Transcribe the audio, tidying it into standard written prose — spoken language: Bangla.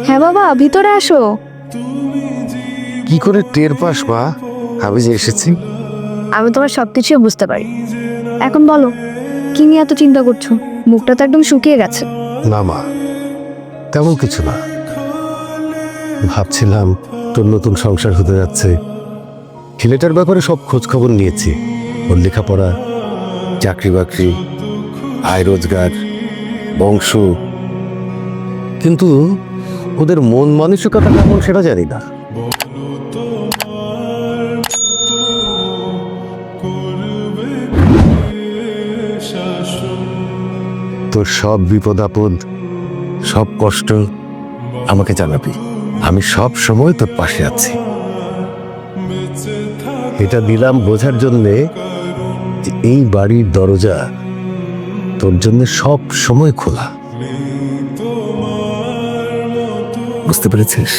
হ্যাঁ বাবা, ভিতরে আসো। কি করে টের পাস মা আমি যে এসেছি? আমি তোমার সবকিছুই বুঝতে পারি। এখন বলো, কি নিয়ে এত চিন্তা করছো? মুখটা তো একদম শুকিয়ে গেছে। না মা, তেমন কিছু না। ভাবছিলাম তোর নতুন সংসার হতে যাচ্ছে, ছেলেটার ব্যাপারে সব খোঁজ খবর নিয়েছি। ওর লেখাপড়া, চাকরি বাকরি, আয় রোজগার, বংশ, কিন্তু ওদের মন মানসিকতা কেমন সেটা জানি না। তোর সব বিপদ আপদ, সব কষ্ট আমাকে জানাবি, আমি সব সময় তোর পাশে আছি। এটা দিলাম বোঝার জন্যে যে এই বাড়ির দরজা তোর জন্য সব সময় খোলা। বুঝতে পেরেছিস?